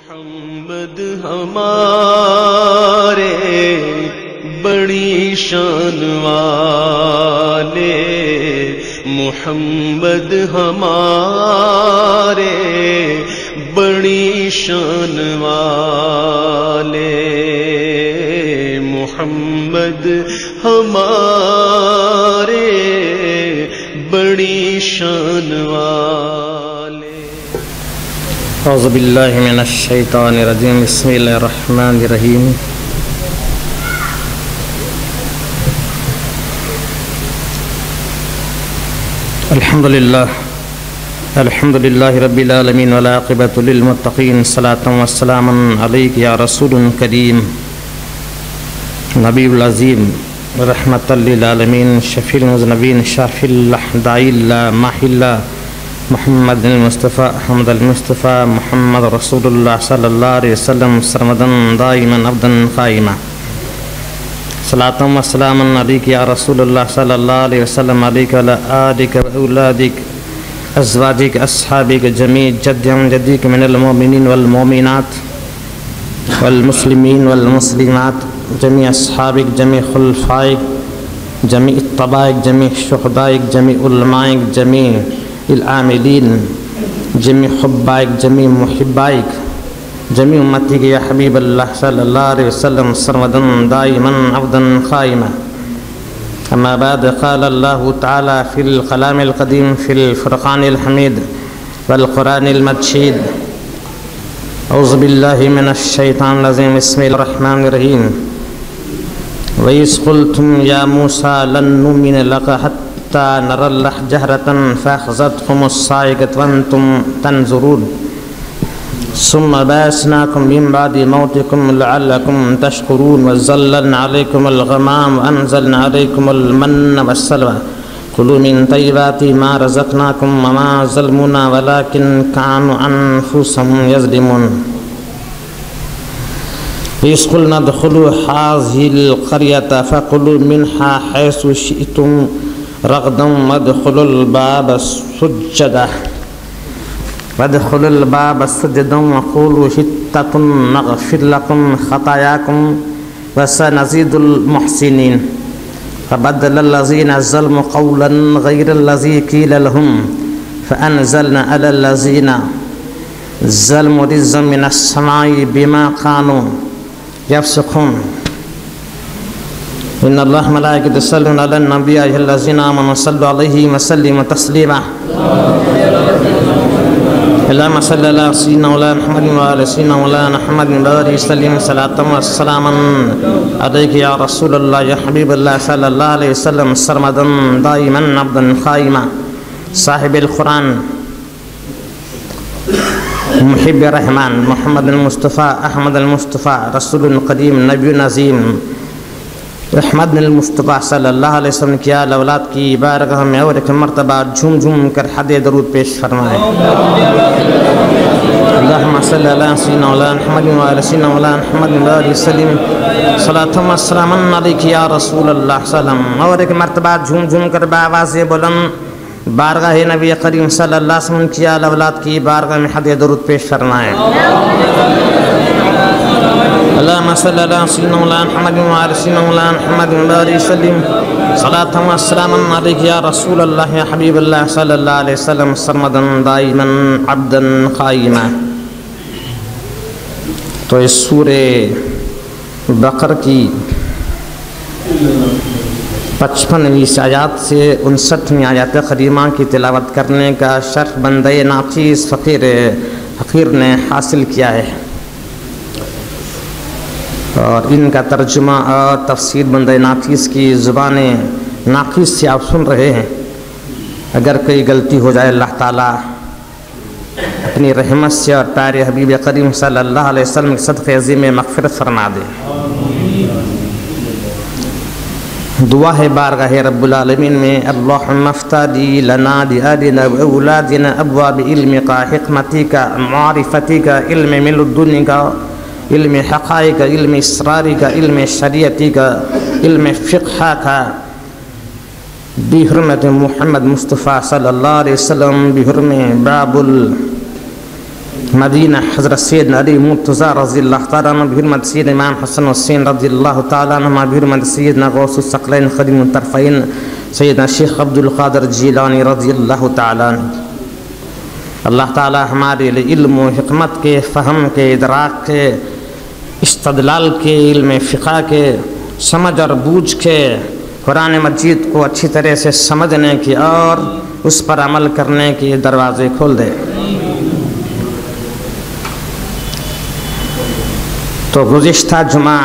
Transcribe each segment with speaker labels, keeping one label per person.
Speaker 1: محمد ہمارے بڑی شان والے، محمد ہمارے بڑی شان والے، محمد ہمارے بڑی شان والے۔
Speaker 2: اعوذ باللہ من الشیطان الرجیم، بسم اللہ الرحمن الرحیم۔ الحمد للہ رب العالمین والعاقبۃ للمتقین، صلاۃ و سلام علیک یا رسول کریم، نبی العظیم، رحمۃ للعالمین، شفیع المذنبین، شافی الاعداء ماحی اللہ، محمد المصطفیٰ احمد المصطفیٰ محمد رسول اللہ صلی اللہ علیہ وسلم، سرمدن دائما ابدا قائما، صلاۃ و سلام علیک یا رسول اللہ صلی اللہ علیہ وسلم، علیک وعلی آلک و اولادک ازواجک اصحابک جمیع جد جدیک من المؤمنین والمؤمنات والمسلمین والمسلمات، جمیع اصحابک، جمیع خلفائک، جمیع اتباعک، جمیع شہدائک، جمیع علمائک، جمیع العاملین، جمیع حبائک، جمیع محبائک، جمیع امتک یا حبیب اللہ صلی اللہ علیہ وسلم، سرمدن دائما عبدا قائما۔ اما بعد، قال اللہ تعالی فی الکلام القدیم فی الفرقان الحمید والقرآن المجید، اعوذ باللہ من الشیطان الرجیم، بسم اللہ الرحمن الرحیم۔ وَإِذْ قُلْتُمْ يَا مُوسَىٰ لَن نُّؤْمِنَ لَكَ حَتَّىٰ نَرَى اللَّهَ جَهْرَةً فَأَخَذَتْكُمُ الصَّاعِقَةُ وَأَنتُمْ تَنظُرُونَ ثم بعثناكم من بعد موتكم لعلكم تشكرون وظللنا عليكم الغمام وأنزلنا عليكم المن والسلوى كلوا من طيبات ما رزقناكم وما ظلمونا ولكن كانوا أنفسهم يظلمون إذ قلنا ادخلوا هذه القرية فكلوا منها حيث شئتم رغدا وادخلوا الباب سجدا وادخلوا الباب سجدا وقولوا حطة نغفر لكم خطاياكم وسنزيد المحسنين فبدل الذين ظلموا قولا غير الذي قيل لهم فأنزلنا على الذين ظلموا رجزا من السماء بما كانوا يفسقون إن الله ملائكته يصلون على النبي يا أيها الذين آمنوا صلوا عليه وسلموا تسليما اللهم صل على سيدنا مولانا محمد وعلى سيدنا مولانا محمد وبارك وسلم، صلاة وسلاما عليك يا رسول الله يا حبيب الله صلى الله عليه وسلم، سرمدا دائما عبدا قائما، صاحب القرآن، محب الرحمن، محمد المصطفى احمد المصطفى، رسول قدیم، نبی عظیم، احمد المصطفیٰ صلی اللہ علیہ وسلم کی آل اولاد کی بارگاہ میں اور ایک مرتبہ جھوم جھوم کر حد درود پیش فرمائے۔ اللہم صلی علی سیدنا مولانا محمد وعلی سیدنا مولانا محمد وبارک وسلم، صلاۃ و سلام علیک یا رسول اللہ صلی اللہ علیہ وسلم، اور ایک مرتبہ جھوم جھوم کر بآواز بلند بارگاہ نبی کریم صلی اللہ علیہ وسلم کی آل اولاد کی بارگاہ میں حد درود پیش فرمائے۔ اللهم صل على سيدنا مولانا محمد وعلى سيدنا مولانا محمد وبارك وسلم، صلاة وسلاما عليك يا رسول الله يا حبيب الله صلى الله عليه وسلم، سرمدا دائما عبدا قائما۔ تو اس سورہ بقرہ کی 55ویں آیات سے 59ویں آیات کریمہ کی تلاوت کرنے کا شرف بندے ناچیز فقیر نے حاصل کیا ہے، اور ان کا ترجمہ اور تفسیر بندہ ناقص کی زبان ناقص سے آپ سن رہے ہیں۔ اگر کوئی غلطی ہو جائے اللہ تعالیٰ اپنی رحمت سے اور پیارے حبیب کریم صلی اللہ علیہ وسلم کے صدقے عظیم میں مغفرت فرما دے۔ دعا ہے بارگاہ رب العالمین میں، اللہم افتح لنا لآلنا واولادنا ابواب علمک، حکمتک، معرفتک، علم من لدنک، علم حقائق، علم اسرار کا، علم شریعتی کا، علم فقہ کا، بحرمت محمد مصطفیٰ صلی اللہ علیہ وسلم، بحرمت باب مدینہ حضرت سیدنا علی مرتضی رضی اللہ تعالیٰ عنہ بحرمت سیدنا امام حسن حسین رضی اللہ تعالیٰ عنہ بحرمت سیدنا غوث الثقلین خدیم الطرفین سیدنا شیخ عبد القادر جیلانی رضی اللہ تعالیٰ عنہ۔ اللہ تعالیٰ ہمارے لیے علم و حکمت کے، فہم کے، ادراک کے، استدلال کے، علم فقہ کے، سمجھ اور بوجھ کے قرآن مجید کو اچھی طرح سے سمجھنے کی اور اس پر عمل کرنے کے دروازے کھول دے۔ تو گزشتہ جمعہ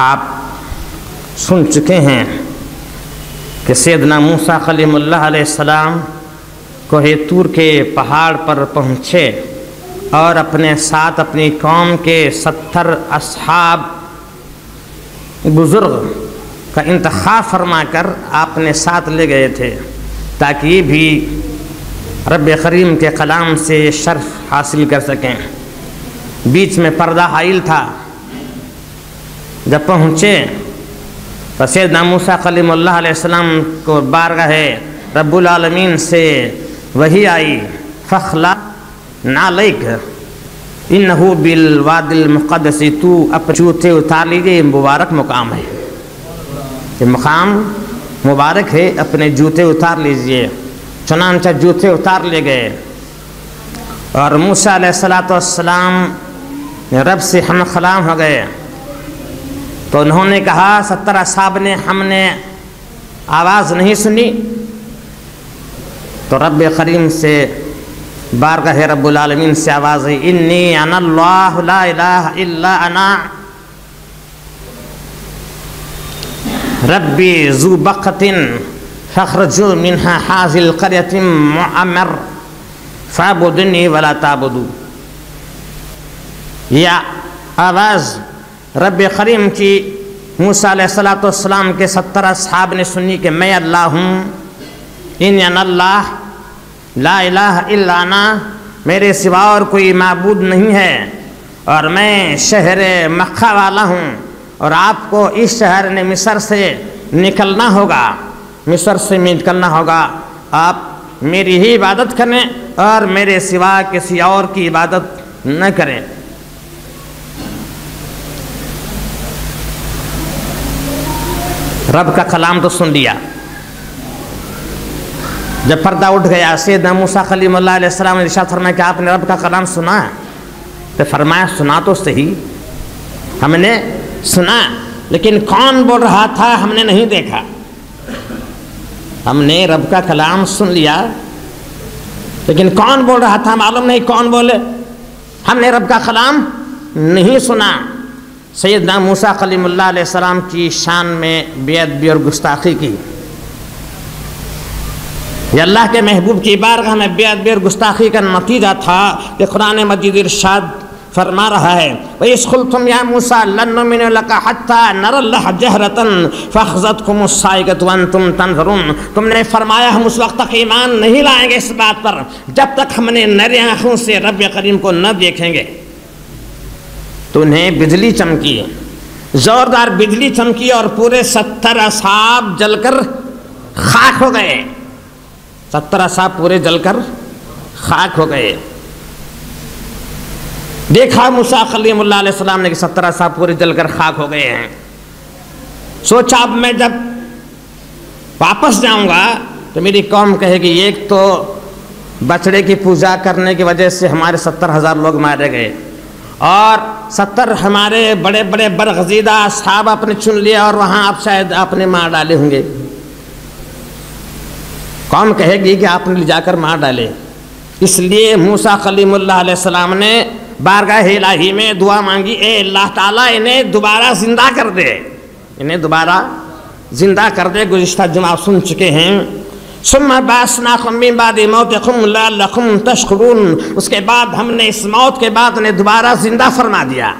Speaker 2: آپ سن چکے ہیں کہ سیدنا موسیٰ کلیم اللہ علیہ السلام کوہ طور کے پہاڑ پر پہنچے اور اپنے ساتھ اپنی قوم کے 70 اصحاب بزرگ کا انتخاب فرما کر آپ نے ساتھ لے گئے تھے تاکہ یہ بھی رب کریم کے کلام سے شرف حاصل کر سکیں۔ بیچ میں پردہ حائل تھا۔ جب پہنچے تو سیدنا موسیٰ کلیم اللہ علیہ السلام کو بارگاہ رب العالمین سے وحی آئی، فخلا نعلیک انہو بالواد المقدس، تو اپنے جوتے اتار لیجئے، یہ مبارک مقام ہے، یہ مقام مبارک ہے، اپنے جوتے اتار لیجئے۔ چنانچہ جوتے اتار لے گئے اور موسیٰ علیہ السلام رب سے ہم کلام ہو گئے۔ تو انہوں نے کہا 70 اصحاب نے ہم نے آواز نہیں سنی، تو رب کریم سے بارگاہ رب العالمین سے آواز ہے، انی انا اللہ لا الہ الا انا ربی ذو بقت فاخرجوا منها حاذی القریۃ معمر فاعبدونی ولا تعبدوا۔ یہ آواز رب کریم کی موسیٰ علیہ السلام کے 70 اصحاب نے سنی کہ میں اللہ ہوں، انی انا اللہ لا الہ الا انا، میرے سوا اور کوئی معبود نہیں ہے، اور میں شہر مکہ والا ہوں، اور آپ کو اس شہر نے مصر سے نکلنا ہوگا، مصر سے نکلنا ہوگا، آپ میری ہی عبادت کریں اور میرے سوا کسی اور کی عبادت نہ کریں۔ رب کا کلام تو سن لیا۔ جب پردہ اٹھ گیا، سیدنا موسیٰ کلیم اللہ علیہ السلام نے ارشاد فرمایا کہ آپ نے رب کا کلام سنا ہے؟ تو فرمایا سنا تو صحیح، ہم نے سنا، لیکن کون بول رہا تھا ہم نے نہیں دیکھا۔ ہم نے رب کا کلام سن لیا، لیکن کون بول رہا تھا معلوم نہیں، کون بولے، ہم نے رب کا کلام نہیں سنا۔ سیدنا موسیٰ کلیم اللہ علیہ السلام کی شان میں بے ادبی اور گستاخی کی۔ یہ اللہ کے محبوب کی بارگاہ میں بے ادبی اور گستاخی کا نتیجہ تھا کہ قرآن مجید ارشاد فرما رہا ہے، وَإِذْ قُلْتُمْ يَا مُوسَىٰ لَن نُّؤْمِنَ لَكَ حَتَّىٰ نَرَى اللَّهَ جَهْرَةً فَأَخَذَتْكُمُ الصَّاعِقَةُ وَأَنتُمْ تَنظُرُونَ۔ تم نے فرمایا ہم اس وقت تک ایمان نہیں لائیں گے اس بات پر جب تک ہم نے نری آنکھوں سے رب کریم کو نہ دیکھیں گے۔ تو انہیں بجلی چمکی، زوردار بجلی چمکی، اور پورے 70 اصحاب جل کر خاک ہو گئے۔ 70 اصحاب پورے جل کر خاک ہو گئے۔ دیکھا موسیٰ کلیم اللہ علیہ السلام نے کہ 70 اصحاب پورے جل کر خاک ہو گئے ہیں۔ سوچا اب میں جب واپس جاؤں گا تو میری قوم کہے گی ایک تو بچڑے کی پوجا کرنے کی وجہ سے ہمارے 70,000 لوگ مارے گئے، اور 70 ہمارے بڑے بڑے برگزیدہ اصحاب آپ نے چن لیا، اور وہاں آپ شاید آپ نے مار ڈالے ہوں گے۔ قوم کہے گی کہ آپ نے لے جا کر مار ڈالے۔ اس لیے موسیٰ کلیم اللہ علیہ السلام نے بارگاہ الہی میں دعا مانگی، اے اللہ تعالیٰ انہیں دوبارہ زندہ کر دے، انہیں دوبارہ زندہ کر دے۔ گزشتہ جمعہ سن چکے ہیں، ثم بعثناکم من بعد موتکم لعلکم تشکرون، اس کے بعد ہم نے اس موت کے بعد انہیں دوبارہ زندہ فرما دیا۔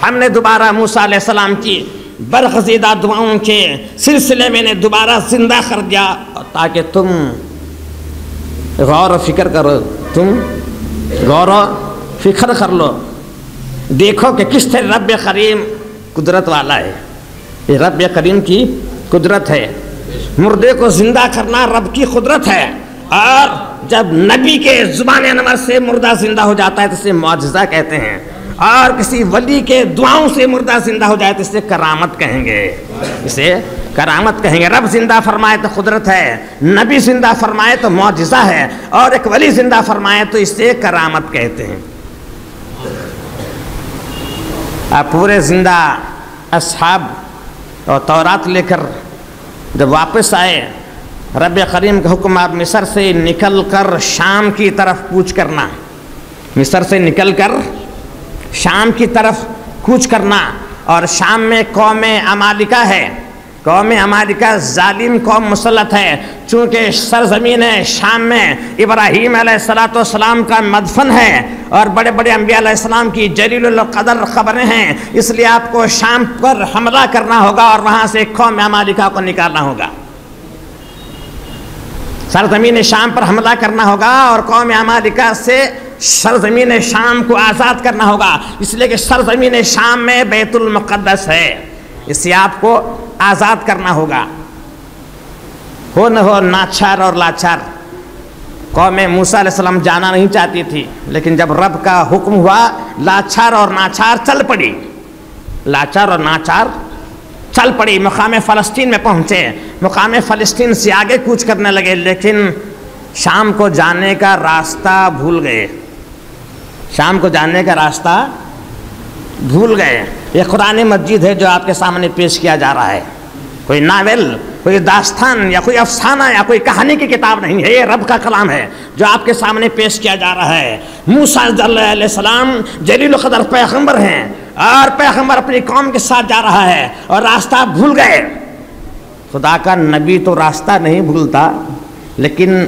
Speaker 2: ہم نے دوبارہ موسیٰ علیہ السلام کی برگزیدہ دعاؤں کے سلسلے میں نے دوبارہ زندہ کر دیا، تاکہ تم غور و فکر کرو، تم غور و فکر کر لو، دیکھو کہ کس طرح رب کریم قدرت والا ہے۔ یہ رب کریم کی قدرت ہے، مردے کو زندہ کرنا رب کی قدرت ہے، اور جب نبی کے زبان انور سے مردہ زندہ ہو جاتا ہے تو اسے معجزہ کہتے ہیں، اور کسی ولی کے دعاؤں سے مردہ زندہ ہو جائے تو اسے کرامت کہیں گے، اسے کرامت کہیں گے۔ رب زندہ فرمائے تو قدرت ہے، نبی زندہ فرمائے تو معجزہ ہے، اور ایک ولی زندہ فرمائے تو اسے کرامت کہتے ہیں۔ آپ پورے زندہ اصحاب اور تورات لے کر جب واپس آئے، رب کریم کا حکم آپ مصر سے نکل کر شام کی طرف کوچ کرنا، مصر سے نکل کر شام کی طرف کوچ کرنا، اور شام میں قوم عمالقہ ہے، قوم عمالقہ ظالم قوم مسلط ہے، چونکہ سرزمین شام میں ابراہیم علیہ السلام کا مدفن ہے اور بڑے بڑے انبیاء علیہ السلام کی جلیل القدر خبریں ہیں، اس لیے آپ کو شام پر حملہ کرنا ہوگا اور وہاں سے قوم عمالقہ کو نکالنا ہوگا، سرزمین شام پر حملہ کرنا ہوگا اور قوم عمالقہ سے سرزمین شام کو آزاد کرنا ہوگا، اس لیے کہ سرزمین شام میں بیت المقدس ہے، اس سے آپ کو آزاد کرنا ہوگا۔ ہو نہ ہو ناچار اور لاچار قوم موسیٰ علیہ السلام جانا نہیں چاہتی تھی، لیکن جب رب کا حکم ہوا لاچار اور ناچار چل پڑی، لاچار اور ناچار چل پڑی، مقام فلسطین میں پہنچے، مقام فلسطین سے آگے کوچ کرنے لگے، لیکن شام کو جانے کا راستہ بھول گئے، شام کو جانے کا راستہ بھول گئے۔ یہ قرآن مجید ہے جو آپ کے سامنے پیش کیا جا رہا ہے، کوئی ناول، کوئی داستان یا کوئی افسانہ یا کوئی کہانی کی کتاب نہیں ہے، یہ رب کا کلام ہے جو آپ کے سامنے پیش کیا جا رہا ہے۔ موسیٰ علیہ السلام جلیل القدر پیغمبر ہیں، اور پیغمبر اپنی قوم کے ساتھ جا رہا ہے اور راستہ بھول گئے۔ خدا کا نبی تو راستہ نہیں بھولتا، لیکن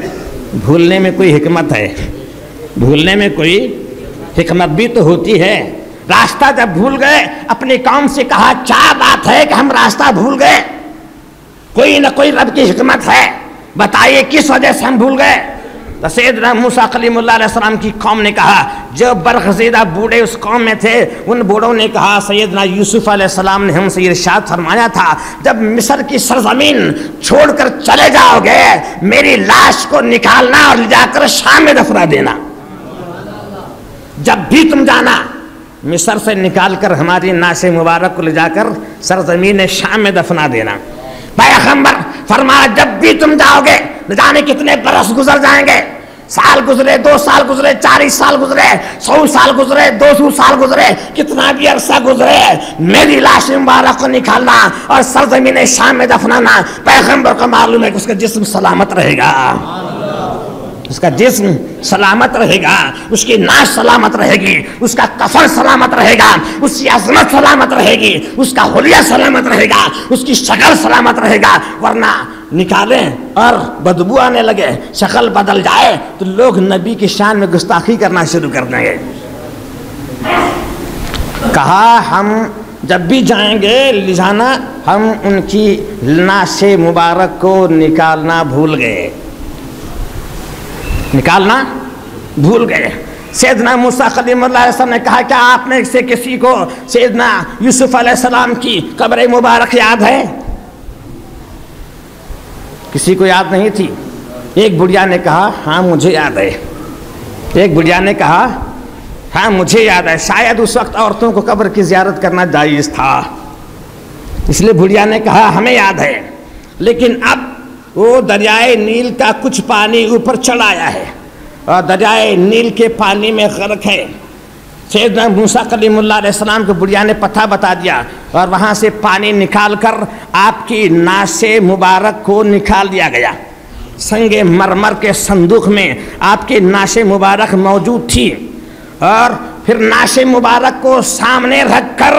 Speaker 2: بھولنے میں کوئی حکمت ہے، بھولنے میں کوئی حکمت بھی تو ہوتی ہے۔ راستہ جب بھول گئے اپنی قوم سے کہا کیا بات ہے کہ ہم راستہ بھول گئے، کوئی نہ کوئی رب کی حکمت ہے، بتائیے کس وجہ سے ہم بھول گئے۔ تو سیدنا موسیٰ کلیم اللہ علیہ السلام کی قوم نے کہا، جو برگزیدہ بوڑھے اس قوم میں تھے ان بوڑھوں نے کہا، سیدنا یوسف علیہ السلام نے ہم سے ارشاد فرمایا تھا جب مصر کی سرزمین چھوڑ کر چلے جاؤ گے میری لاش کو نکالنا اور لے جا کر شام میں دفنا دینا، جب بھی تم جانا مصر سے نکال کر ہماری ناش مبارک کو لے جا کر سرزمین شام میں دفنا دینا۔ پیغمبر فرمایا جب بھی تم جاؤ گے نہ جانے کتنے برس گزر جائیں گے، سال گزرے، 2 سال گزرے، 40 سال گزرے، 100 سال گزرے، 200 سال گزرے، کتنا بھی عرصہ گزرے، میری لاش مبارک کو نکالنا اور سرزمین شام میں دفنانا۔ پیغمبر کو معلوم ہے کہ اس کا جسم سلامت رہے گا، اس کا جسم سلامت رہے گا، اس کی ناش سلامت رہے گی، اس کا کفن سلامت رہے گا، اس کی عظمت سلامت رہے گی، اس کا حلیہ سلامت رہے گا، اس کی شکل سلامت رہے گا۔ ورنہ نکالیں اور بدبو آنے لگے، شکل بدل جائے تو لوگ نبی کی شان میں گستاخی کرنا شروع کر دیں گے۔ کہا ہم جب بھی جائیں گے لے جانا، ہم ان کی ناش مبارک کو نکالنا بھول گئے، نکالنا بھول گئے۔ سیدنا موسیٰ کلیم اللہ علیہ السلام نے کہا کیا آپ نے سے کسی کو سیدنا یوسف علیہ السلام کی قبر مبارک یاد ہے؟ کسی کو یاد نہیں تھی۔ ایک بڑھیا نے کہا ہاں مجھے یاد ہے، ایک بڑھیا نے کہا ہاں مجھے یاد ہے۔ شاید اس وقت عورتوں کو قبر کی زیارت کرنا جائز تھا، اس لیے بڑھیا نے کہا ہمیں یاد ہے، لیکن اب وہ دریائے نیل کا کچھ پانی اوپر چڑھ آیا ہے اور دریائے نیل کے پانی میں غرق ہے۔ سیدنا موسیٰ کلیم اللہ علیہ السلام کو بڑھیا نے پتہ بتا دیا اور وہاں سے پانی نکال کر آپ کی ناش مبارک کو نکال دیا گیا۔ سنگ مرمر کے صندوق میں آپ کی ناش مبارک موجود تھی، اور پھر ناش مبارک کو سامنے رکھ کر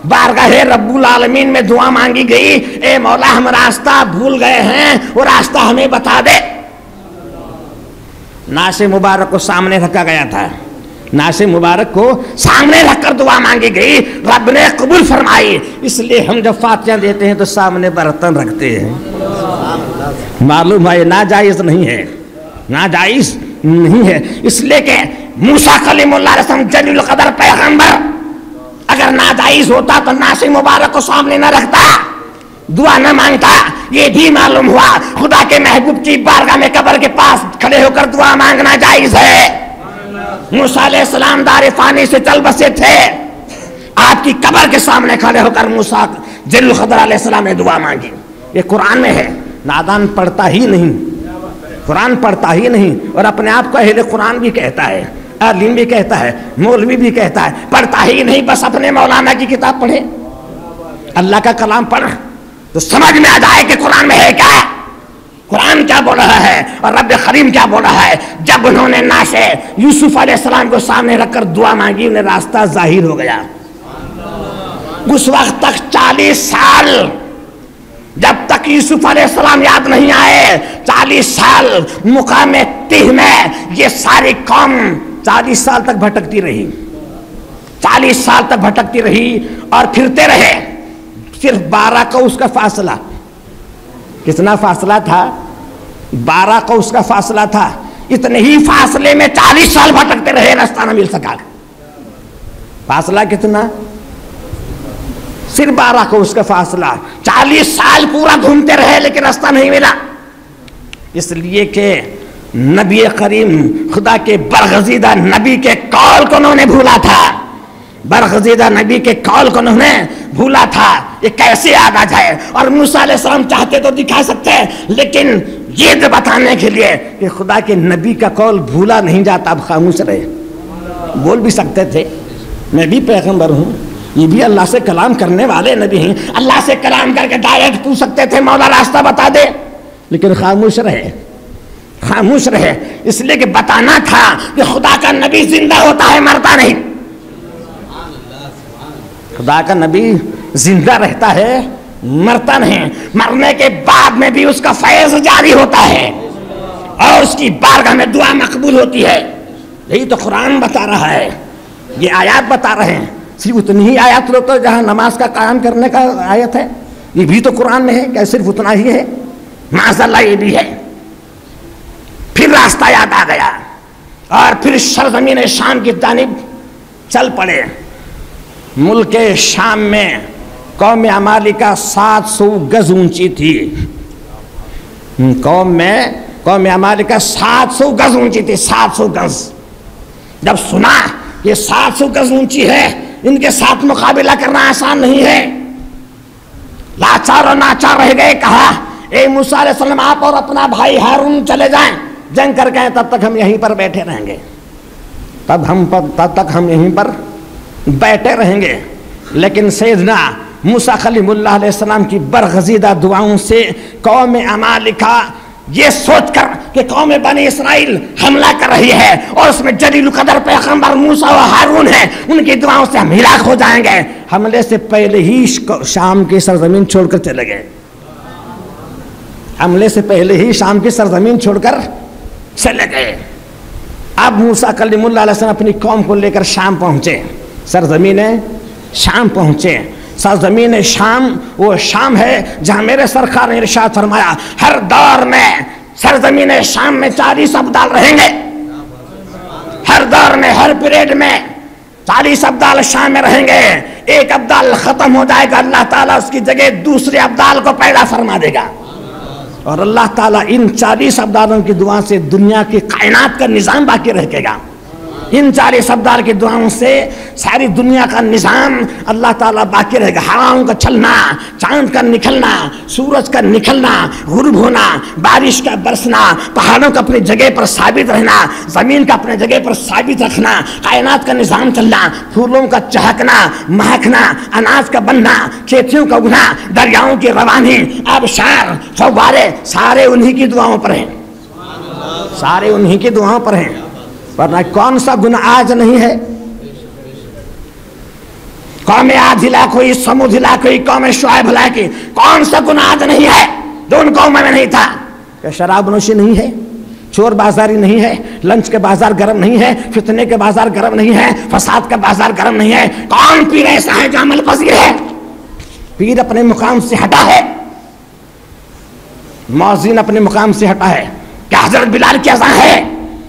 Speaker 2: بارگاہ رب العالمین میں دعا مانگی گئی، اے مولا ہم راستہ بھول گئے ہیں، وہ راستہ ہمیں بتا دے۔ ناش مبارک کو سامنے رکھا گیا تھا، ناش مبارک کو سامنے رکھ کر دعا مانگی گئی، رب نے قبول فرمائی۔ اس لیے ہم جب فاتحہ دیتے ہیں تو سامنے برتن رکھتے ہیں، معلوم ہے ناجائز نہیں ہے، ناجائز نہیں ہے۔ اس لیے کہ موسیٰ کلیم اللہ علیہ وسلم جلیل القدر پیغمبر، اگر ناجائز ہوتا تو ناش مبارک کو سامنے نہ رکھتا،
Speaker 3: دعا نہ مانگتا، یہ بھی معلوم ہوا خدا کے محبوب کی بارگاہ میں قبر کے پاس کھڑے ہو کر دعا مانگنا جائز ہے۔ موسیٰ علیہ السلام دار فانی سے چل بسے تھے، آپ کی قبر کے سامنے کھڑے ہو کر موسیٰ جلیل القدر علیہ السلام نے دعا مانگی۔ یہ قرآن میں ہے، نادان پڑھتا ہی نہیں، قرآن پڑھتا ہی نہیں، اور اپنے آپ کو اہل قرآن بھی کہتا ہے، عالم بھی کہتا ہے، مولوی بھی کہتا ہے، پڑھتا ہی نہیں، بس اپنے مولانا کی کتاب پڑھے۔ اللہ کا کلام پڑھ تو سمجھ میں آ جائے کہ قرآن میں ہے کیا، قرآن کیا بول رہا ہے اور رب کریم کیا بول رہا ہے۔ جب انہوں نے نعش یوسف علیہ السلام کو سامنے رکھ کر دعا مانگی، انہیں راستہ ظاہر ہو گیا۔ اس وقت تک 40 سال، جب تک یوسف علیہ السلام یاد نہیں آئے، 40 سال مقام تیہ میں یہ ساری قوم 40 سال تک بھٹکتی رہی، 40 سال تک بھٹکتی رہی اور پھرتے رہے۔ صرف 12 کوس کا فاصلہ، کتنا فاصلہ تھا؟ 12 کوس کا فاصلہ تھا۔ اتنے ہی فاصلے میں 40 سال بھٹکتے رہے، راستہ نہ مل سکا۔ فاصلہ کتنا؟ صرف 12 کوس کا فاصلہ، 40 سال پورا گھومتے رہے لیکن راستہ نہیں ملا، اس لیے کہ نبی کریم خدا کے برگزیدہ نبی کے قول کو انہوں نے بھولا تھا، برگزیدہ نبی کے قول کو انہوں نے بھولا تھا۔ یہ کیسے یاد آ جائے؟ اور موسیٰ علیہ السلام چاہتے تو دکھا سکتے ہیں، لیکن یہ بتانے کے لیے کہ خدا کے نبی کا قول بھولا نہیں جاتا، اب خاموش رہے۔ بول بھی سکتے تھے، میں بھی پیغمبر ہوں، یہ بھی اللہ سے کلام کرنے والے نبی ہیں، اللہ سے کلام کر کے ڈائریکٹ پوچھ سکتے تھے مولا راستہ بتا دے، لیکن خاموش رہے، خاموش رہے، اس لیے کہ بتانا تھا کہ خدا کا نبی زندہ ہوتا ہے، مرتا نہیں۔ خدا کا نبی زندہ رہتا ہے، مرتا نہیں، مرنے کے بعد میں بھی اس کا فیض جاری ہوتا ہے اور اس کی بارگاہ میں دعا مقبول ہوتی ہے۔ یہی تو قرآن بتا رہا ہے، یہ آیات بتا رہے ہیں۔ صرف اتنی ہی آیات لو تو جہاں نماز کا قیام کرنے کا آیت ہے، یہ بھی تو قرآن میں ہے، کہ صرف اتنا ہی ہے؟ معاذ اللہ یہ بھی ہے۔ پھر راستہ یاد آ گیا اور پھر سرزمین شام کی جانب چل پڑے۔ ملک شام میں قوم عمالقہ 700 گز اونچی تھی، قوم عمالقہ 700 گز اونچی تھی، 700 گز۔ جب سنا یہ 700 گز اونچی ہے، ان کے ساتھ مقابلہ کرنا آسان نہیں ہے، لاچار اور ناچار رہ گئے۔ کہا اے موسیٰ علیہ السلام، آپ اور اپنا بھائی ہارون چلے جائیں، جنگ کر کے تب تک ہم یہیں پر بیٹھے رہیں گے، تب تک ہم یہیں پر بیٹھے رہیں گے۔ لیکن سیدنا موسیٰ کلیم اللہ علیہ السلام کی برگزیدہ دعاؤں سے قوم عمالقہ یہ سوچ کر کہ قوم بنی اسرائیل حملہ کر رہی ہے اور اس میں جلیل القدر پیغمبر موسیٰ و ہارون ہیں، ان کی دعاؤں سے ہم ہلاک ہو جائیں گے، حملے سے پہلے ہی شام کی سرزمین چھوڑ کر چلے گئے، حملے سے پہلے ہی شام کی سرزمین چھوڑ کر چلے گئے۔ اب موسیٰ کلیم اللہ علیہ السلام اپنی قوم کو لے کر شام پہنچے، سرزمین شام پہنچے۔ سرزمین شام وہ شام ہے جہاں میرے سرکار نے ارشاد فرمایا ہر دور میں سرزمین شام میں 40 ابدال رہیں گے، ہر دور میں ہر پیریڈ میں 40 ابدال شام میں رہیں گے۔ ایک ابدال ختم ہو جائے گا، اللہ تعالیٰ اس کی جگہ دوسرے ابدال کو پیدا فرما دے گا، اور اللہ تعالیٰ ان 40 ابدالوں کی دعا سے دنیا کی کائنات کا نظام باقی رکھے گا۔ ان 40 ابدال کی دعاؤں سے ساری دنیا کا نظام اللہ تعالیٰ باقی رہے گا۔ ہواؤں کا چلنا، چاند کا نکلنا، سورج کا نکلنا، غروب ہونا، بارش کا برسنا، پہاڑوں کا اپنی جگہ پر ثابت رہنا، زمین کا اپنے جگہ پر ثابت رکھنا، کائنات کا نظام چلنا، پھولوں کا چہکنا، مہکنا، اناج کا بننا، کھیتیوں کا اگنا، دریاؤں کی روانی، آبشار، فوارے، سارے انہی کی دعاؤں پر ہیں، سارے انہی کی دعاؤں پر ہیں۔ ورنہ کون سا گناہ آج نہیں ہے؟ قوم عاد ہلاک ہوئی، سمود ہلاک ہوئی، قوم شعیب ہلاک ہوئی، کون سا گناہ آج نہیں ہے جو ان قوموں میں نہیں تھا؟ کہ شراب نوشی نہیں ہے، چور بازاری نہیں ہے، لنچ کے بازار گرم نہیں ہے، فتنے کے بازار گرم نہیں ہے، فساد کا بازار گرم نہیں ہے۔ کون پیر ایسا ہے جو عمل پذیر ہے؟ پیر اپنے مقام سے ہٹا ہے، مؤذن اپنے مقام سے ہٹا ہے۔ کیا حضرت بلال کی اذان ہے؟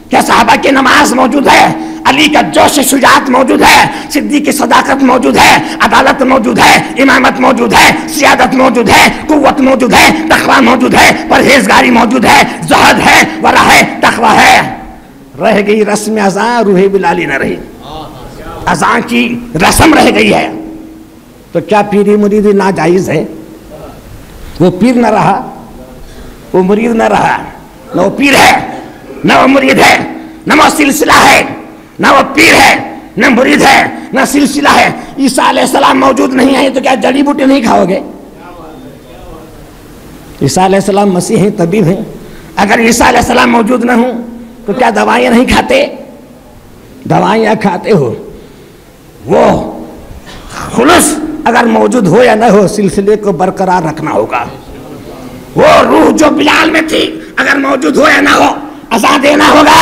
Speaker 3: کیا صحابہ کی نماز موجود ہے؟ علی کا جوش شجاعت موجود ہے، صدیق کی صداقت موجود ہے، عدالت موجود ہے، امامت موجود ہے، سیادت موجود ہے، قوت موجود ہے، تقویٰ موجود ہے، پرہیزگاری موجود ہے، زہد ہے، ورع ہے، تقویٰ ہے۔ رہ گئی رسم اذاں، روح بلالی نہ رہی، اذاں کی رسم رہ گئی ہے۔ تو کیا پیری مریدی ناجائز ہے؟ وہ پیر نہ رہا، وہ مرید نہ رہا، نہ وہ پیر ہے نہ وہ مرید ہے، نہ وہ سلسلہ ہے نہ وہ پیر ہے، نہ مرید ہے نہ سلسلہ ہے۔ عیسیٰ علیہ السلام موجود نہیں ہے تو کیا جڑی بوٹی نہیں کھاؤ گے؟ عیسیٰ علیہ السلام مسیح ہیں، طبیب ہیں، اگر عیسیٰ علیہ السلام موجود نہ ہوں تو کیا دوائیاں نہیں کھاتے؟ دوائیاں کھاتے ہو۔ وہ خلوص اگر موجود ہو یا نہ ہو، سلسلے کو برقرار رکھنا ہوگا۔ وہ روح جو بلال میں تھی اگر موجود ہو یا نہ ہو، اذان دینا ہوگا۔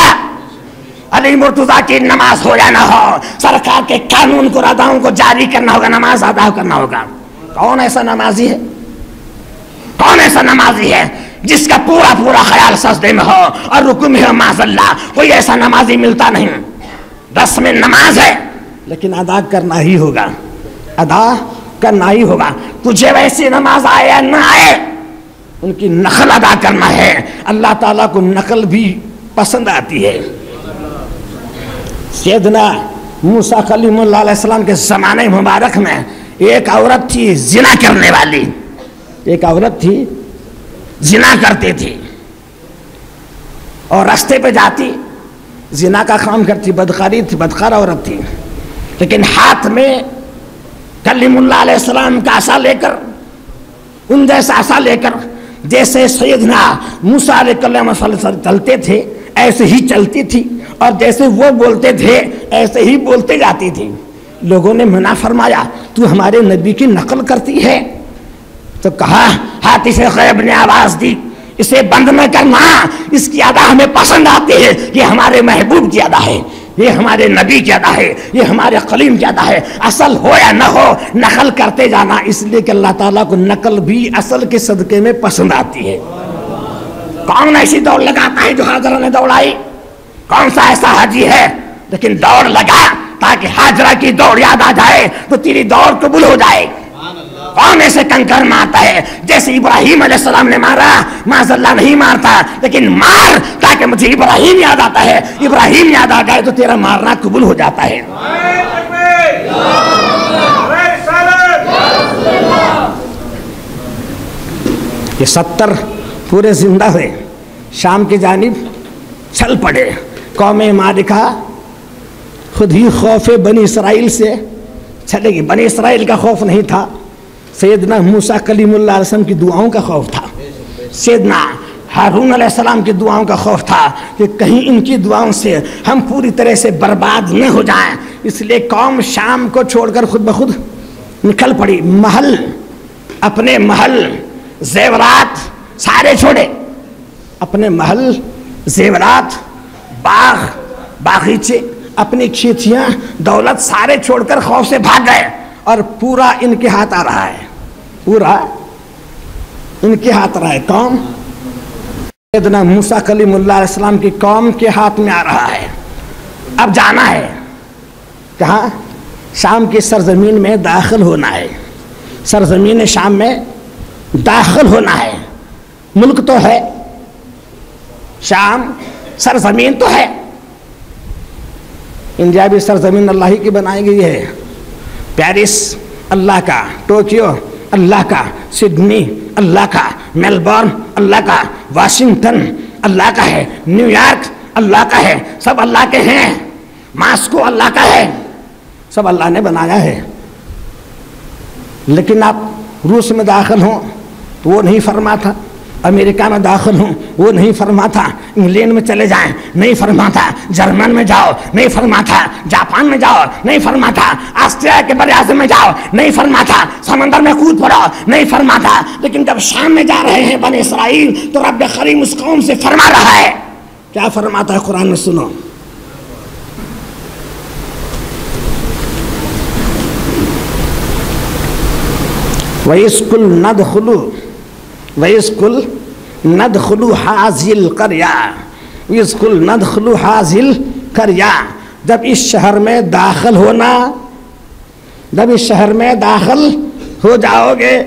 Speaker 3: علی مرتضیٰ کی نماز ہو یا نہ ہو، سرکار کے قانون کو، رداؤں کو جاری کرنا ہوگا، نماز ادا کرنا ہوگا۔ کون ایسا نمازی ہے؟ کون ایسا نمازی ہے جس کا پورا پورا خیال سجدے میں ہو اور رکوع میں ہو؟ معاذ اللہ، کوئی ایسا نمازی ملتا نہیں۔ رسم نماز ہے لیکن ادا کرنا ہی ہوگا، ادا کرنا ہی ہوگا۔ تجھے ویسی نماز آئے یا نہ آئے، ان کی نقل ادا کرنا ہے۔ اللہ تعالیٰ کو نقل بھی پسند آتی ہے۔ سیدنا موسیٰ کلیم اللہ علیہ السلام کے زمانے مبارک میں ایک عورت تھی زنا کرنے والی، ایک عورت تھی زنا کرتی تھی اور راستے پہ جاتی زنا کا کام کرتی، بدکاری تھی، بدکار عورت تھی، لیکن ہاتھ میں کلیم اللہ علیہ السلام کا عصا لے کر، ان جیسا عصا لے کر جیسے سیدنا موسیٰ علیہ السلام چلتے تھے ایسے ہی چلتی تھی، اور جیسے وہ بولتے تھے ایسے ہی بولتے جاتی تھی۔ لوگوں نے منع فرمایا، تو ہمارے نبی کی نقل کرتی ہے؟ تو کہا، ہاتف غیب نے آواز دی، اسے بند نہ کرنا، اس کی ادا ہمیں پسند آتی ہے، یہ ہمارے محبوب کی ادا ہے، یہ ہمارے نبی کی ادا ہے، یہ ہمارے کلیم کی ادا ہے۔ اصل ہو یا نہ ہو نقل کرتے جانا، اس لیے کہ اللہ تعالیٰ کو نقل بھی اصل کے صدقے میں پسند آتی ہے۔ کون ایسی دوڑ لگاتا ہے جو حاجرہ نے دوڑائی؟ کون سا ایسا حاجی ہے لیکن دوڑ لگا تاکہ حاجرہ کی دوڑ یاد آ جائے تو تیری دوڑ قبول ہو جائے؟ کون ایسے کنکر مارتا ہے جیسے ابراہیم علیہ السلام نے مارا؟ معاذ اللہ نہیں مارتا، لیکن مار تاکہ مجھے ابراہیم یاد آتا ہے، ابراہیم یاد آ جائے تو تیرا مارنا قبول ہو جاتا ہے۔ یہ 70 پورے زندہ ہوئے، شام کی جانب چل پڑے۔ قوم مالکہ خود ہی خوف بنی اسرائیل سے چلے گی۔ بنی اسرائیل کا خوف نہیں تھا، سیدنا موسیٰ کلیم اللہ علیہ السلام کی دعاؤں کا خوف تھا، سیدنا ہارون علیہ السلام کی دعاؤں کا خوف تھا کہ کہیں ان کی دعاؤں سے ہم پوری طرح سے برباد نہ ہو جائیں۔ اس لیے قوم شام کو چھوڑ کر خود بخود نکل پڑی۔ محل، اپنے محل، زیورات سارے چھوڑے، اپنے محل، زیورات، باغ، باغیچے، اپنی کھیتیاں، دولت سارے چھوڑ کر خوف سے بھاگ گئے، اور پورا ان کے ہاتھ آ رہا ہے، پورا ان کے ہاتھ آ رہا ہے۔ قوم سیدنا موسیٰ کلیم اللہ علیہ السلام کی قوم کے ہاتھ میں آ رہا ہے۔ اب جانا ہے کہاں؟ شام کی سرزمین میں داخل ہونا ہے، سرزمین شام میں داخل ہونا ہے۔ ملک تو ہے شام، سرزمین تو ہے، انڈیا بھی سرزمین اللہ ہی کی بنائی گئی ہے۔ پیرس اللہ کا، ٹوکیو اللہ کا، سڈنی اللہ کا، میلبورن اللہ کا، واشنگٹن اللہ کا ہے، نیو یارک اللہ کا ہے، سب اللہ کے ہیں۔ ماسکو اللہ کا ہے، سب اللہ نے بنایا ہے۔ لیکن آپ روس میں داخل ہوں تو وہ نہیں فرما تھا، امریکہ میں داخل ہوں وہ نہیں فرما تھا، انگلینڈ میں چلے جائیں نہیں فرما تھا، جرمن میں جاؤ نہیں فرما تھا، جاپان میں جاؤ نہیں فرما تھا، آسٹریا کے بر اعظم میں جاؤ نہیں فرما تھا، سمندر میں کود پڑو نہیں فرما تھا۔ لیکن جب شام میں جا رہے ہیں بنی اسرائیل تو رب کریم اس قوم سے فرما رہا ہے، کیا فرماتا ہے قرآن میں؟ سنو، وَإِذْ قُلْنَا ادْخُلُوا هَٰذِهِ الْقَرْيَةَ وَإِذْ قُلْنَا ادْخُلُوا هَٰذِهِ الْقَرْيَةَ جب اس شہر میں داخل ہو جاؤ گے،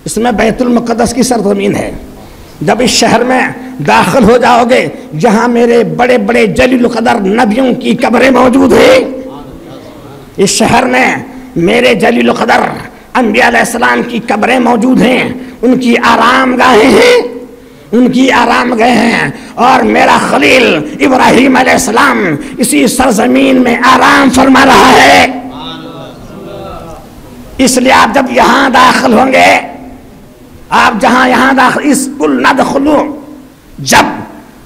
Speaker 3: اس میں بیت المقدس کی سرزمین ہے، جب اس شہر میں داخل ہو جاؤ گے جہاں میرے بڑے بڑے جلیل القدر نبیوں کی قبریں موجود ہیں، اس شہر میں میرے جلیل القدر انبیاء علیہ السلام کی قبریں موجود ہیں، ان کی آرام گاہیں ہیں، اور میرا خلیل ابراہیم علیہ السلام اسی سرزمین میں آرام فرما رہا ہے۔ اس لیے آپ جب یہاں داخل ہوں گے، آپ یہاں داخل اس کل ندخلو، جب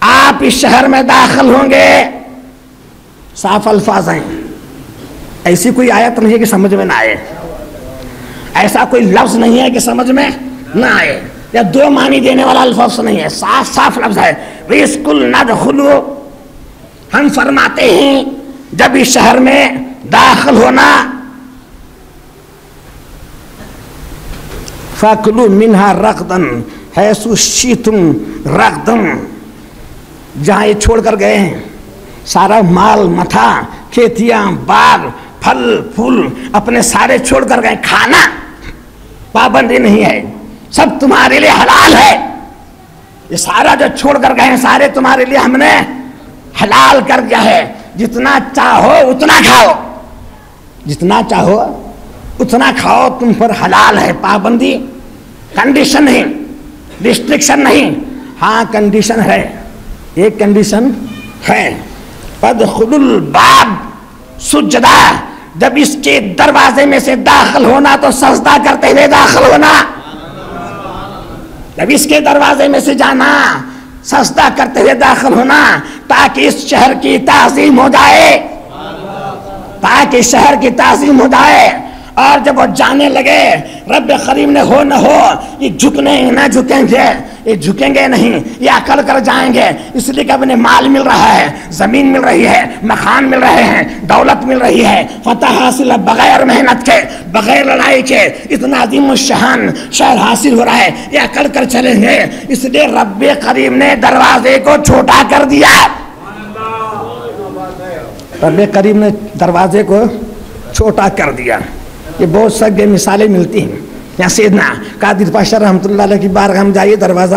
Speaker 3: آپ اس شہر میں داخل ہوں گے، صاف الفاظ ہیں، ایسی کوئی آیت نہیں ہے کہ سمجھ میں نہ آئے، ایسا کوئی لفظ نہیں ہے کہ سمجھ میں نہ آئے، یا دو معنی دینے والا لفظ نہیں ہے، صاف صاف لفظ ہے۔ وَإِسْكُلْ نَدْخُلُوا، ہم فرماتے ہیں جب اس شہر میں داخل ہونا، فَأْكُلُوا مِنْهَا رَغْدًا حَيْثُ شِئْتُمْ رَغْدًا، جہاں یہ چھوڑ کر گئے ہیں سارا مال متھا، کھیتیاں، باغ، پھل پھول اپنے سارے چھوڑ کر گئے، کھانا پابندی نہیں ہے، سب تمہارے لیے حلال ہے، یہ سارا جو چھوڑ کر گئے ہیں سارے تمہارے لیے ہم نے حلال کر دیا ہے، جتنا چاہو اتنا کھاؤ، جتنا چاہو اتنا کھاؤ، تم پر حلال ہے، پابندی، کنڈیشن نہیں، ریسٹرکشن نہیں، ہاں کنڈیشن ہے، ایک کنڈیشن ہے، فَادْخُلُوا الْبَابَ سُجَّدًا، جب اس کے دروازے میں سے داخل ہونا تو سجدہ کرتے ہوئے داخل ہونا، جب اس کے دروازے میں سے جانا سجدہ کرتے ہوئے داخل ہونا، تاکہ اس شہر کی تعظیم ہو جائے، تاکہ شہر کی تعظیم ہو جائے۔ اور جب وہ جانے لگے رب کریم نے ہو نہ ہو یہ جھکیں گے نہیں، یہ اکڑ کر جائیں گے، اس لیے کہ انہیں مال مل رہا ہے، زمین مل رہی ہے، مکان مل رہے ہیں، دولت مل رہی ہے، فتح حاصل ہے بغیر محنت کے، بغیر لڑائی کے، اتنا عظیم الشان شہر حاصل ہو رہا ہے، یہ اکڑ کر چلیں گے، اس لیے رب کریم نے دروازے کو چھوٹا کر دیا، رب کریم نے دروازے کو چھوٹا کر دیا۔ یہ بہت ساری مثالیں ملتی ہیں، یہاں سیدنا قادر پاشا رحمۃ اللہ علیہ کی بارگاہ میں جائیے، دروازہ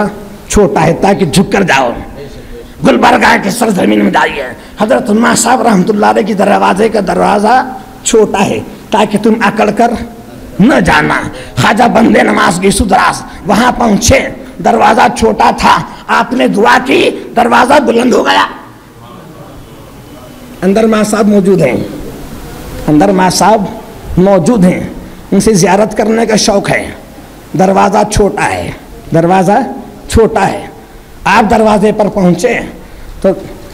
Speaker 3: چھوٹا ہے تاکہ جھک کر جاؤ، گلبرگہ کی سرزمین میں جائیے، حضرت عمر صاحب رحمۃ اللہ علیہ کی دروازے کا دروازہ چھوٹا ہے تاکہ تم اکڑ کر نہ جانا، خواجہ بندے نماز کی سدراس وہاں پہنچے، دروازہ چھوٹا تھا، آپ نے دعا کی، دروازہ بلند ہو گیا، اندر ماں صاحب موجود ہیں، اندر ماں صاحب موجود ہیں، ان سے زیارت کرنے کا شوق ہے، دروازہ چھوٹا ہے، دروازہ چھوٹا ہے، آپ دروازے پر پہنچے تو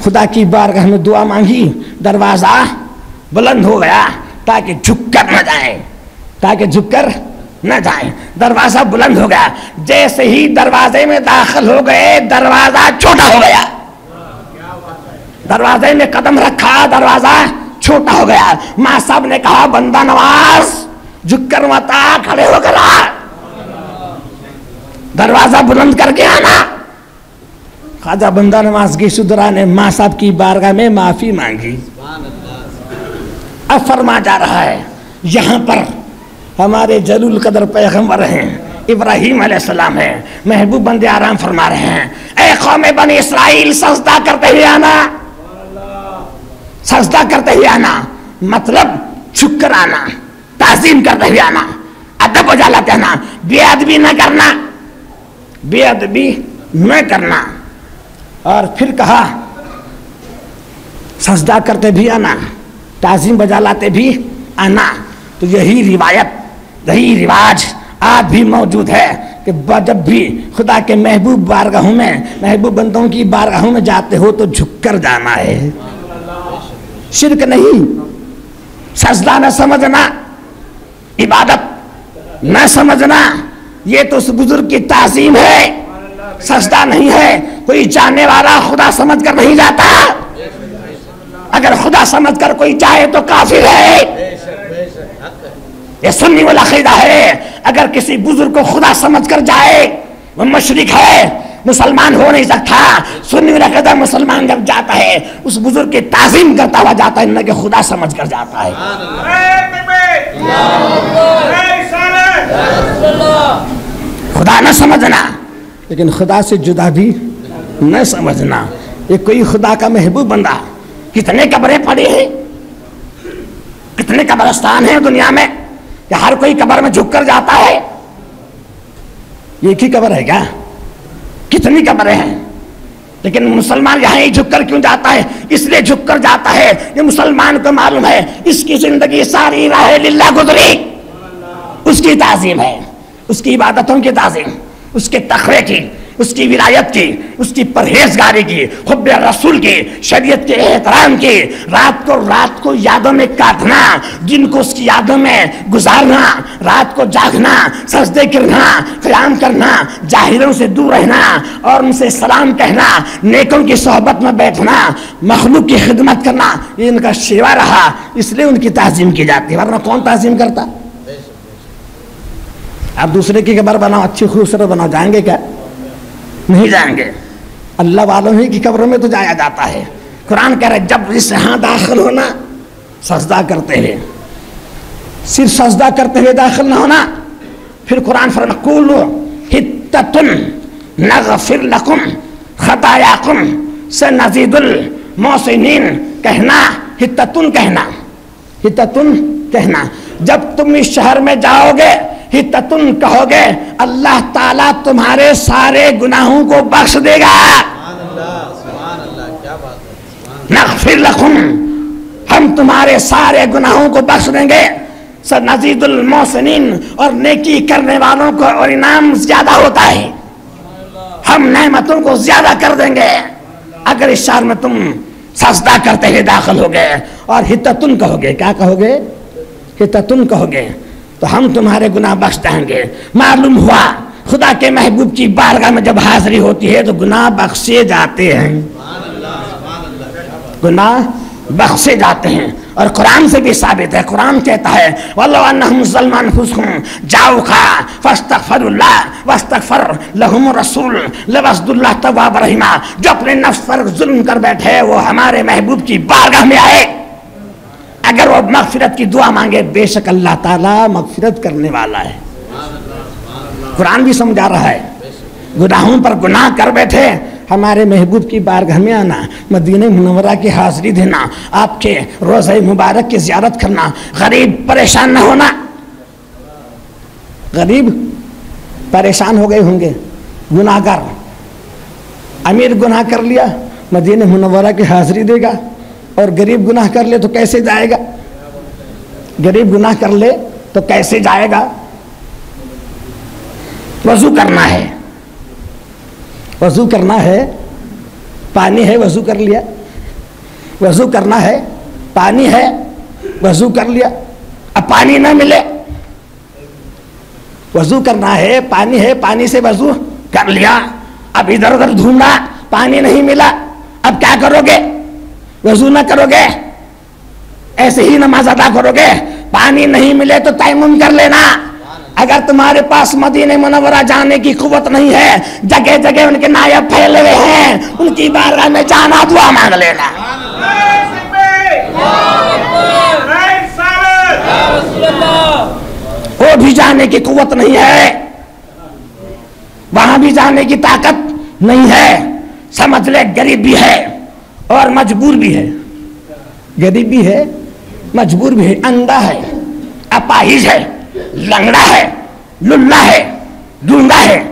Speaker 3: خدا کی بارگاہ میں دعا مانگی، دروازہ بلند ہو گیا تاکہ جھک کر نہ جائیں، تاکہ جھک کر نہ جائیں، دروازہ بلند ہو گیا، جیسے ہی دروازے میں داخل ہو گئے دروازہ چھوٹا ہو گیا، دروازے میں قدم رکھا دروازہ چھوٹا ہو گیا، ماں صاحب نے کہا بندہ نواز جھک کر مت آ، کھڑے ہو کر آ، دروازہ بلند کر کے آنا۔ خواجہ بندہ نواز کی سدرا نے ماں صاحب کی بارگاہ میں معافی مانگی، اب فرما جا رہا ہے یہاں پر ہمارے جلیل القدر پیغمبر ہیں، ابراہیم علیہ السلام ہے، محبوب بندے آرام فرما رہے ہیں، اے قوم بنی اسرائیل سجدہ کرتے ہوئے آنا، سجدہ کرتے ہوئے آنا مطلب جھک کر آنا، تعظیم کرتے ہوئے آنا، ادب و جلالت آنا، بے ادبی نہ کرنا، بے ادبی نہ کرنا، اور پھر کہا سجدہ کرتے بھی آنا، تعظیم بجالاتے بھی آنا۔ تو یہی روایت، یہی رواج آج بھی موجود ہے کہ جب بھی خدا کے محبوب بارگاہوں میں، محبوب بندوں کی بارگاہوں میں جاتے ہو تو جھک کر جانا ہے، شرک نہیں، سجدہ نہ سمجھنا، عبادت نہ سمجھنا، یہ تو اس بزرگ کی تعظیم ہے، سجدہ نہیں ہے۔ کوئی جانے والا خدا سمجھ کر نہیں جاتا، اگر خدا سمجھ کر کوئی جائے تو کافر ہے، یہ سنی والا عقیدہ ہے۔ اگر کسی بزرگ کو خدا سمجھ کر جائے وہ مشرک ہے، مسلمان ہو نہیں سکتا. سنی رکھتا مسلمان جب جاتا ہے اس بزرگ کی تعظیم کرتا ہوا جاتا ہے, نہ کہ خدا سمجھ کر جاتا ہے. خدا نہ سمجھنا لیکن خدا سے جدا بھی نہ سمجھنا. یہ کوئی خدا کا محبوب بندہ. کتنے قبریں پڑی ہیں, کتنے قبرستان ہیں دنیا میں کہ ہر کوئی قبر میں جھک کر جاتا ہے. ایک ہی قبر ہے کیا؟ کتنی قبریں ہیں. لیکن مسلمان یہاں ہی جھک کر کیوں جاتا ہے؟ اس لیے جھک کر جاتا ہے یہ مسلمان کو معلوم ہے اس کی زندگی ساری راہ للہ گزری. اس کی تعظیم ہے, اس کی عبادتوں کی تعظیم, اس کے تقوی کی, اس کی ولایت کی, اس کی پرہیزگاری کی, حب رسول کی, شریعت کے احترام کی. رات کو یادوں میں کاٹنا, دن کو اس کی یادوں میں گزارنا, رات کو جاگنا, سجدے کرنا, قیام کرنا, جاہلوں سے دور رہنا اور ان سے سلام کہنا, نیکوں کی صحبت میں بیٹھنا, مخلوق کی خدمت کرنا, یہ ان کا شیوا رہا. اس لیے ان کی تعظیم کی جاتی ہے, ورنہ کون تعظیم کرتا؟ آپ دوسرے کی قبر بناؤ, اچھی خوبصورت بناؤ, جائیں گے کیا؟ نہیں جائیں گے. اللہ والوں ہی کی قبروں میں تو جایا جاتا ہے. قرآن کہہ رہا ہے جب اس یہاں داخل ہونا سجدہ کرتے ہوئے, صرف سجدہ کرتے ہوئے داخل نہ ہونا. پھر قرآن فرماتا ہے قولوا حطۃ نغفر لکم خطایاکم سنزید المحسنین. کہنا حطۃ, کہنا حطۃ, کہنا جب تم اس شہر میں جاؤ گے حطۃ کہو گے اللہ تعالیٰ تمہارے سارے گناہوں کو بخش دے گا. نغفر لکم, ہم تمہارے سارے گناہوں کو بخش دیں گے. سنزید المحسنین, اور نیکی کرنے والوں کو اور انعام زیادہ ہوتا ہے, ہم نعمتوں کو زیادہ کر دیں گے. اگر اس شہر میں تم سجدہ کرتے ہوئے داخل ہو گئے اور حطۃ کہو گے, کیا کہو گے؟ حطۃ کہو گے تو ہم تمہارے گناہ بخش دیں گے. معلوم ہوا خدا کے محبوب کی بارگاہ میں جب حاضری ہوتی ہے تو گناہ بخشے جاتے ہیں, گناہ بخشے جاتے ہیں. اور قرآن سے بھی ثابت ہے, قرآن کہتا ہے وَلَوْ أَنَّهُمْ ظَلَمُوا أَنفُسَهُمْ جَاءُوكَ فَاسْتَغْفَرُوا اللَّهَ وَاسْتَغْفَرَ لَهُمُ الرَّسُولُ لَوَجَدُوا اللَّهَ تَوَّابًا رَحِيمًا. جو اپنے نفس پر ظلم کر بیٹھے وہ ہمارے محبوب کی بارگاہ میں آئے, اگر وہ مغفرت کی دعا مانگے بے شک اللہ تعالیٰ مغفرت کرنے والا ہے. قرآن بھی سمجھا رہا ہے گناہوں پر گناہ کر بیٹھے ہمارے محبوب کی بارگاہ میں آنا, مدینہ منورہ کی حاضری دینا, آپ کے روضہ مبارک کی زیارت کرنا, غریب پریشان نہ ہونا. غریب پریشان ہو گئے ہوں گے, گناہگار. امیر گناہ کر لیا مدینہ منورہ کی حاضری دے گا, اور غریب گناہ کر لے تو کیسے جائے گا؟ غریب گناہ کر لے تو کیسے جائے گا؟ وضو کرنا ہے, وضو کرنا ہے, پانی ہے وضو کر لیا, وضو کرنا ہے, پانی ہے وضو کر لیا. اب پانی نہ ملے, وضو کرنا ہے, پانی ہے, پانی سے وضو کر لیا, اب ادھر ادھر ڈھونڈا پانی نہیں ملا, اب کیا کرو گے؟ وضو نہ کرو گے, ایسے ہی نماز ادا کرو گے. پانی نہیں ملے تو تیمم کر لینا. اگر تمہارے پاس مدینہ منورہ جانے کی قوت نہیں ہے, جگہ جگہ ان کے نائب پھیلے ہوئے ہیں, ان کی بارگاہ میں جانا, دعا مانگ لینا. وہ بھی جانے کی قوت نہیں ہے, وہاں بھی جانے کی طاقت نہیں ہے. سمجھ لے غریب بھی ہے اور مجبور بھی ہے, غریب بھی ہے مجبور بھی ہے, اندھا ہے, اپاہج ہے, لنگڑا ہے, للا ہے, گونگا ہے,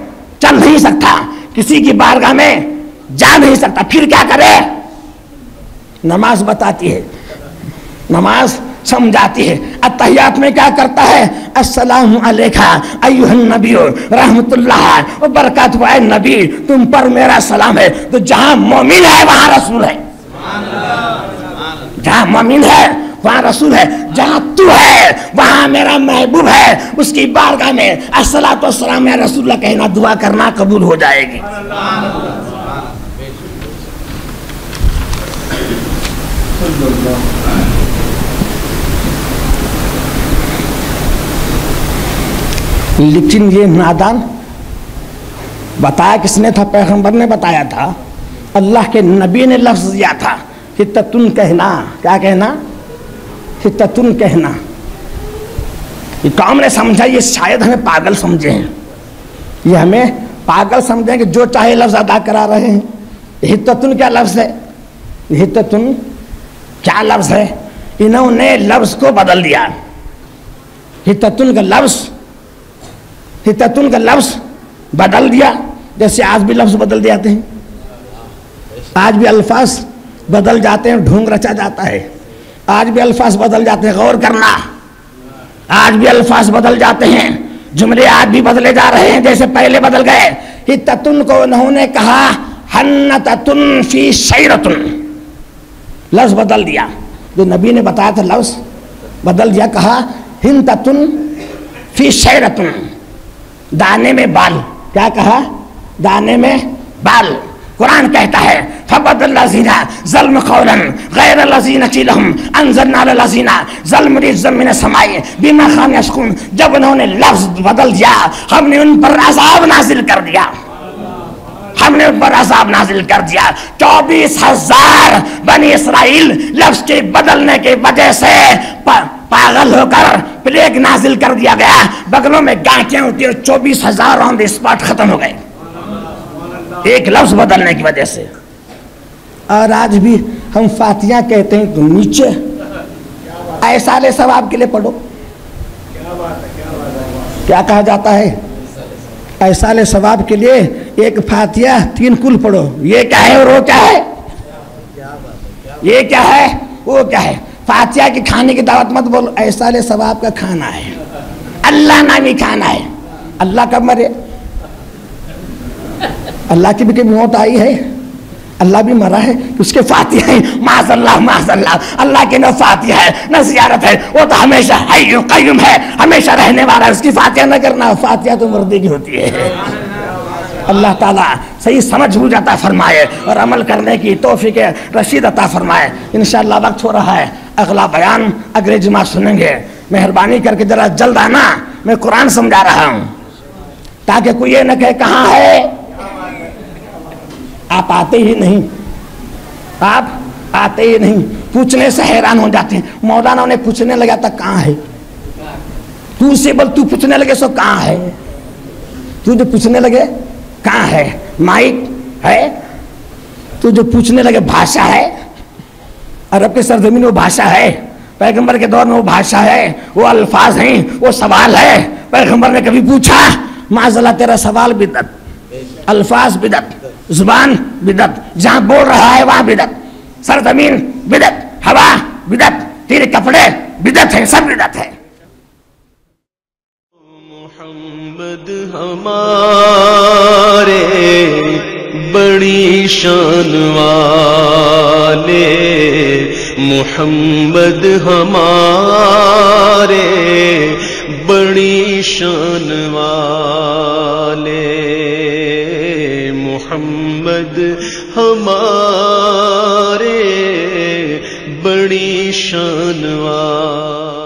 Speaker 3: چل نہیں سکتا, کسی کی بارگاہ میں جا نہیں سکتا. پھر کیا کرے؟ نماز بتاتی ہے, نماز سمجھاتی ہے. اتحیات میں کیا کرتا ہے؟ السلام علیکہ ایھا النبی رحمت اللہ وبرکاتہ, اے نبی تم پر میرا سلام ہے. تو جہاں مومن ہے وہاں رسول ہے, جہاں مومن ہے وہاں رسول ہے, جہاں تو ہے وہاں میرا محبوب ہے. اس کی بارگاہ میں الصلاۃ والسلام یا رسول اللہ کہنا, دعا کرنا قبول ہو جائے گی. لیکن یہ نادان بتایا کس نے تھا؟ پیغمبر نے بتایا تھا، اللہ کے نبی نے لفظ دیا تھا حتتن کہنا. کیا کہنا؟ حتتن کہنا. یہ قوم نے سمجھا یہ شاید ہمیں پاگل سمجھے ہیں، یہ ہمیں پاگل سمجھیں کہ جو چاہے لفظ ادا کرا رہے ہیں. حتتن کیا لفظ ہے؟ حتتن کیا لفظ ہے؟ انہوں نے لفظ کو بدل دیا. حتتن کا لفظ بدل دیا، جیسے آج بھی لفظ بدل جاتے ہیں، آج بھی الفاظ بدل جاتے ہیں، ڈھونگ رچا جاتا ہے. آج بھی الفاظ بدل جاتے ہیں، غور کرنا. آج بھی الفاظ بدل جاتے ہیں، جملے آج بھی بدلے جا رہے ہیں جیسے پہلے بدل گئے. حتتن کو انہوں نے کہا حنتتن فی شیرتن، لفظ بدل دیا. جو نبی نے بتایا تھا لفظ بدل دیا، کہا ہنتتن فی شیرتن، دانے میں بال. کیا کہا؟ دانے میں بال. قرآن کہتا ہے فَبَدَّلَ الَّذِينَ ظَلَمُوا قَوْلًا غَيْرَ الَّذِي قِيلَ لَهُمْ أَنزَلْنَا عَلَى الَّذِينَ ظَلَمُوا رِجْزًا مِّنَ السَّمَاءِ بِمَا كَانُوا يَفْسُقُونَ. جب انہوں نے لفظ بدل دیا ہم نے ان پر عذاب نازل کر دیا. ہم نے ان پر عذاب نازل کر دیا. 24,000 بنی اسرائیل لفظ کے بدلنے کی وجہ سے پاگل ہو کر پلیگ نازل کر دیا گیا. بغلوں میں گانٹیاں ہوتی ہیں، 24,000 آن دی اسپاٹ ختم ہو گئے ایک لفظ بدلنے کی وجہ سے. اور آج بھی ہم فاتحہ کہتے ہیں تو نیچے ایسالِ ثواب کے لیے پڑھو. کیا کہا جاتا ہے؟ ایسالِ ثواب کے لیے ایک فاتحہ 3 کل پڑھو. یہ کیا ہے اور وہ کیا ہے؟ یہ کیا ہے وہ کیا ہے؟ فاتحہ کی کھانے کی دعوت مت بولو، ایسالِ ثواب کا کھانا ہے، اللہ نامی کھانا ہے. اللہ کب مرے؟ اللہ کی بھی کبھی موت آئی ہے؟ اللہ بھی مرا ہے؟ اس کے فاتحہ ہیں، معاذ اللہ معاذ اللہ. اللہ کے نہ فاتحہ ہے نہ زیارت ہے، وہ تو ہمیشہ حی و قیوم ہے، ہمیشہ رہنے والا ہے. اس کی فاتحہ نہ کرنا، فاتحہ تو مردے کی ہوتی ہے. اللہ تعالیٰ صحیح سمجھ بوجھ عطا فرمائے اور عمل کرنے کی توفیق رشید عطا فرمائے. انشاءاللہ وقت ہو رہا ہے، اگلا بیان اگلے جمعہ سنیں گے. مہربانی کر کے ذرا جلد آنا، میں قرآن سمجھا رہا ہوں تاکہ کوئی یہ نہ کہے کہاں ہے. آپ آتے ہی نہیں، آپ آتے ہی نہیں. پوچھنے سے حیران ہو جاتے ہیں. مولانا انہیں پوچھنے لگا تھا کہاں ہے؟ تو سے بول، تو پوچھنے لگے سو کہاں ہے؟ تو جو پوچھنے لگے کہاں ہے؟ مائک ہے؟ تو جو پوچھنے لگے بھاشا ہے؟ عرب کے سرزمین وہ بھاشا ہے، پیغمبر کے دور میں وہ بھاشا ہے، وہ الفاظ ہیں، وہ سوال ہے. پیغمبر نے کبھی پوچھا معاذ اللہ تیرا سوال بدعت، الفاظ بدعت، زبان بدعت، جہاں بول رہا ہے وہاں بدعت، سرزمین بدعت، ہوا بدعت، تیرے کپڑے بدعت ہیں، سب بدعت ہے.
Speaker 1: محمد ہمارے بڑی شان والے، محمد ہمارے بڑی شان والے، محمد ہمارے بڑی شان والے.